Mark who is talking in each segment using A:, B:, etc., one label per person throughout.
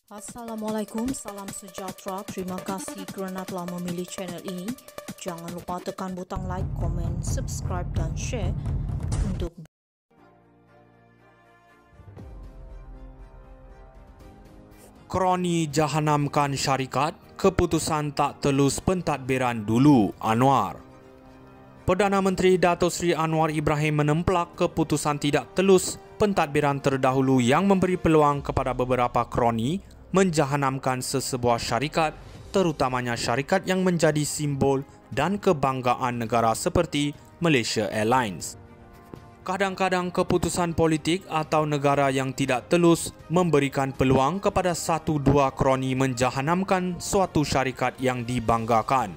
A: Assalamualaikum, salam sejahtera. Terima kasih kerana telah memilih channel ini. Jangan lupa tekan butang like, komen, subscribe dan share untuk
B: Kroni jahanamkan syarikat, keputusan tak telus pentadbiran dulu, Anwar. Perdana Menteri Datuk Seri Anwar Ibrahim menemplak keputusan tidak telus pentadbiran terdahulu yang memberi peluang kepada beberapa kroni menjahanamkan sesebuah syarikat, terutamanya syarikat yang menjadi simbol dan kebanggaan negara seperti Malaysia Airlines. Kadang-kadang keputusan politik atau negara yang tidak telus memberikan peluang kepada satu dua kroni menjahanamkan suatu syarikat yang dibanggakan.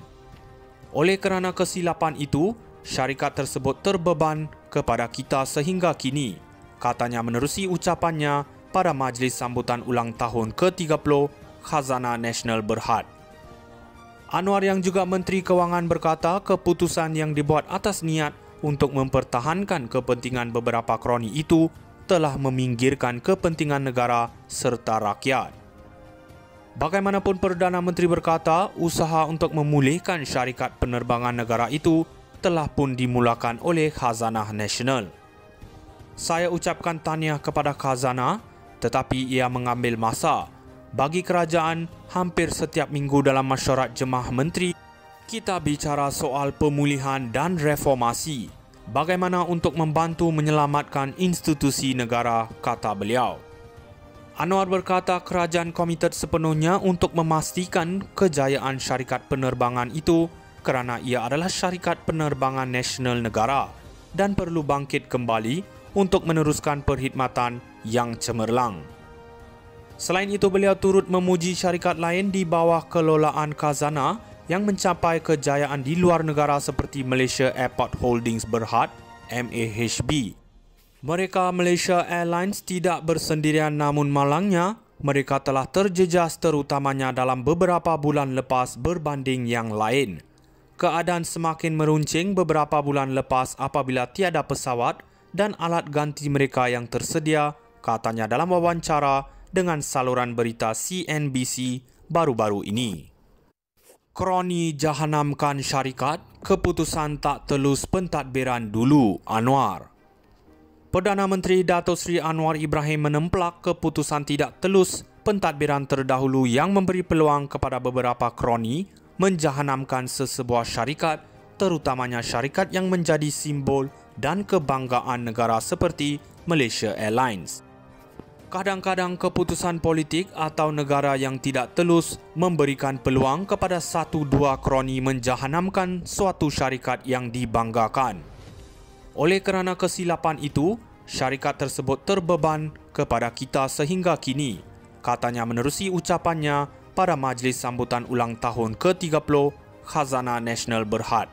B: Oleh kerana kesilapan itu, syarikat tersebut terbeban kepada kita sehingga kini, katanya menerusi ucapannya pada majlis sambutan ulang tahun ke-30 Khazanah Nasional Berhad. Anwar yang juga Menteri Kewangan berkata keputusan yang dibuat atas niat untuk mempertahankan kepentingan beberapa kroni itu telah meminggirkan kepentingan negara serta rakyat. Bagaimanapun Perdana Menteri berkata, usaha untuk memulihkan syarikat penerbangan negara itu telah pun dimulakan oleh Khazanah Nasional. Saya ucapkan tahniah kepada Khazanah, tetapi ia mengambil masa. Bagi kerajaan, hampir setiap minggu dalam mesyuarat Jemaah Menteri, kita bicara soal pemulihan dan reformasi. Bagaimana untuk membantu menyelamatkan institusi negara, kata beliau. Anwar berkata kerajaan komited sepenuhnya untuk memastikan kejayaan syarikat penerbangan itu kerana ia adalah syarikat penerbangan nasional negara dan perlu bangkit kembali untuk meneruskan perkhidmatan yang cemerlang. Selain itu, beliau turut memuji syarikat lain di bawah kelolaan Khazanah yang mencapai kejayaan di luar negara seperti Malaysia Airport Holdings Berhad, MAHB. Mereka Malaysia Airlines tidak bersendirian, namun malangnya mereka telah terjejas terutamanya dalam beberapa bulan lepas berbanding yang lain. Keadaan semakin meruncing beberapa bulan lepas apabila tiada pesawat dan alat ganti mereka yang tersedia, katanya dalam wawancara dengan saluran berita CNBC baru-baru ini. Kroni jahanamkan syarikat, keputusan tak telus pentadbiran dulu, Anwar. Perdana Menteri Datuk Seri Anwar Ibrahim menemplak keputusan tidak telus pentadbiran terdahulu yang memberi peluang kepada beberapa kroni menjahanamkan sesebuah syarikat, terutamanya syarikat yang menjadi simbol dan kebanggaan negara seperti Malaysia Airlines. Kadang-kadang keputusan politik atau negara yang tidak telus memberikan peluang kepada satu dua kroni menjahanamkan suatu syarikat yang dibanggakan. Oleh kerana kesilapan itu, syarikat tersebut terbeban kepada kita sehingga kini, katanya menerusi ucapannya pada majlis sambutan ulang tahun ke-30 Khazanah Nasional Berhad.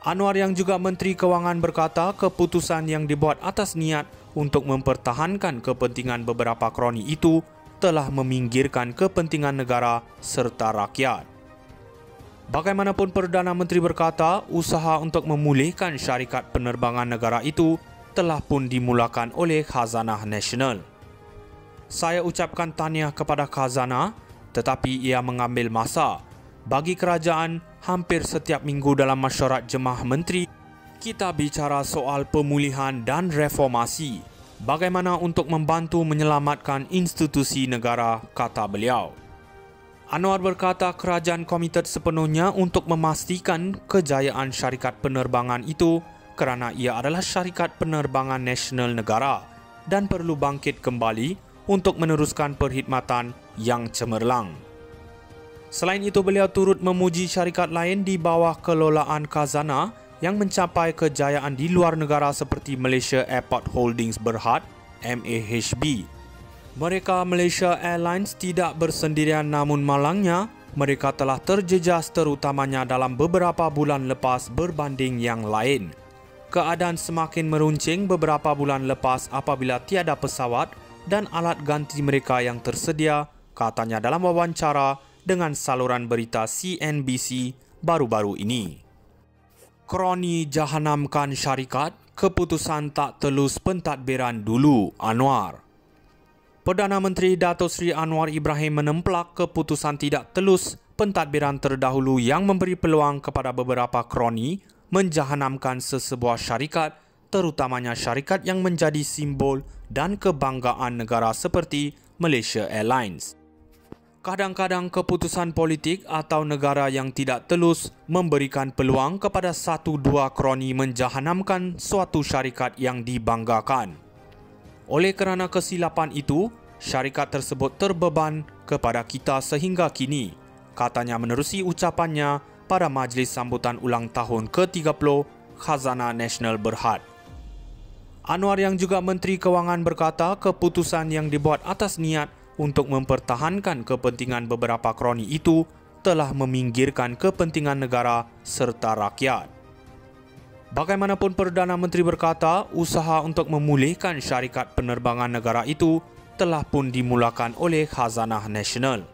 B: Anwar yang juga Menteri Kewangan berkata keputusan yang dibuat atas niat untuk mempertahankan kepentingan beberapa kroni itu telah meminggirkan kepentingan negara serta rakyat. Bagaimanapun Perdana Menteri berkata usaha untuk memulihkan syarikat penerbangan negara itu telah pun dimulakan oleh Khazanah Nasional. Saya ucapkan tahniah kepada Khazanah, tetapi ia mengambil masa. Bagi kerajaan, hampir setiap minggu dalam mesyuarat Jemaah Menteri, kita bicara soal pemulihan dan reformasi. Bagaimana untuk membantu menyelamatkan institusi negara, kata beliau. Anwar berkata kerajaan komited sepenuhnya untuk memastikan kejayaan syarikat penerbangan itu kerana ia adalah syarikat penerbangan nasional negara dan perlu bangkit kembali untuk meneruskan perkhidmatan yang cemerlang. Selain itu, beliau turut memuji syarikat lain di bawah kelolaan Khazanah yang mencapai kejayaan di luar negara seperti Malaysia Airport Holdings Berhad, MAHB. Mereka Malaysia Airlines tidak bersendirian, namun malangnya mereka telah terjejas terutamanya dalam beberapa bulan lepas berbanding yang lain. Keadaan semakin meruncing beberapa bulan lepas apabila tiada pesawat dan alat ganti mereka yang tersedia, katanya dalam wawancara dengan saluran berita CNBC baru-baru ini. Kroni jahanamkan syarikat, keputusan tak telus pentadbiran dulu, Anwar. Perdana Menteri Dato' Sri Anwar Ibrahim menemplak keputusan tidak telus pentadbiran terdahulu yang memberi peluang kepada beberapa kroni menjahanamkan sesebuah syarikat, terutamanya syarikat yang menjadi simbol dan kebanggaan negara seperti Malaysia Airlines. Kadang-kadang keputusan politik atau negara yang tidak telus memberikan peluang kepada satu dua kroni menjahanamkan suatu syarikat yang dibanggakan. Oleh kerana kesilapan itu, syarikat tersebut terbeban kepada kita sehingga kini, katanya menerusi ucapannya pada majlis sambutan ulang tahun ke-30 Khazanah Nasional Berhad. Anwar yang juga Menteri Kewangan berkata keputusan yang dibuat atas niat untuk mempertahankan kepentingan beberapa kroni itu telah meminggirkan kepentingan negara serta rakyat. Bagaimanapun Perdana Menteri berkata, usaha untuk memulihkan syarikat penerbangan negara itu telah pun dimulakan oleh Khazanah Nasional.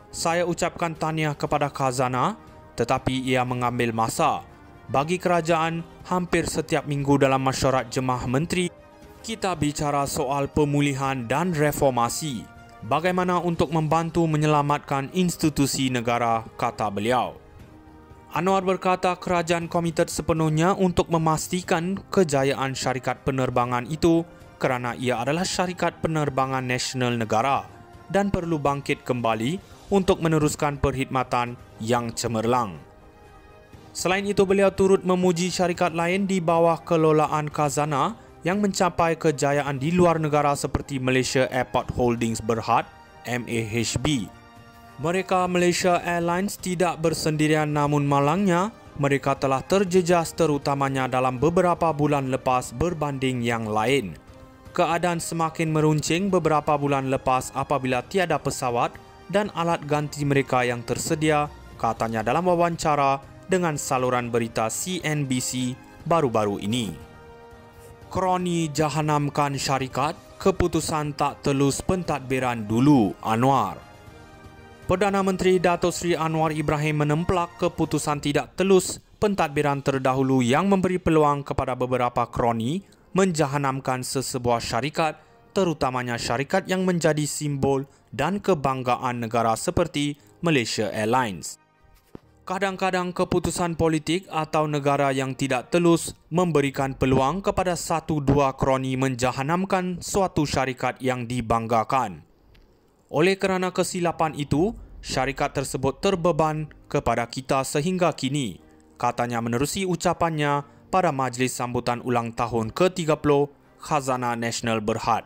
B: Saya ucapkan tahniah kepada Khazanah, tetapi ia mengambil masa. Bagi kerajaan, hampir setiap minggu dalam mesyuarat Jemaah Menteri, kita bicara soal pemulihan dan reformasi. Bagaimana untuk membantu menyelamatkan institusi negara, kata beliau. Anwar berkata kerajaan komited sepenuhnya untuk memastikan kejayaan syarikat penerbangan itu kerana ia adalah syarikat penerbangan nasional negara dan perlu bangkit kembali untuk meneruskan perkhidmatan yang cemerlang. Selain itu, beliau turut memuji syarikat lain di bawah kelolaan Khazanah yang mencapai kejayaan di luar negara seperti Malaysia Airport Holdings Berhad, MAHB. Mereka Malaysia Airlines tidak bersendirian, namun malangnya mereka telah terjejas terutamanya dalam beberapa bulan lepas berbanding yang lain. Keadaan semakin meruncing beberapa bulan lepas apabila tiada pesawat dan alat ganti mereka yang tersedia, katanya dalam wawancara dengan saluran berita CNBC baru-baru ini. Kroni jahanamkan syarikat, keputusan tak telus pentadbiran dulu, Anwar. Perdana Menteri Dato' Sri Anwar Ibrahim menemplak keputusan tidak telus pentadbiran terdahulu yang memberi peluang kepada beberapa kroni menjahanamkan sesebuah syarikat, terutamanya syarikat yang menjadi simbol dan kebanggaan negara seperti Malaysia Airlines. Kadang-kadang keputusan politik atau negara yang tidak telus memberikan peluang kepada satu dua kroni menjahanamkan suatu syarikat yang dibanggakan. Oleh kerana kesilapan itu, syarikat tersebut terbeban kepada kita sehingga kini, katanya menerusi ucapannya pada majlis sambutan ulang tahun ke-30 Khazanah Nasional Berhad.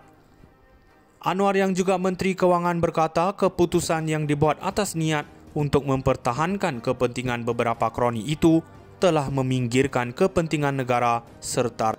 B: Anwar yang juga Menteri Kewangan berkata keputusan yang dibuat atas niat untuk mempertahankan kepentingan beberapa kroni itu telah meminggirkan kepentingan negara serta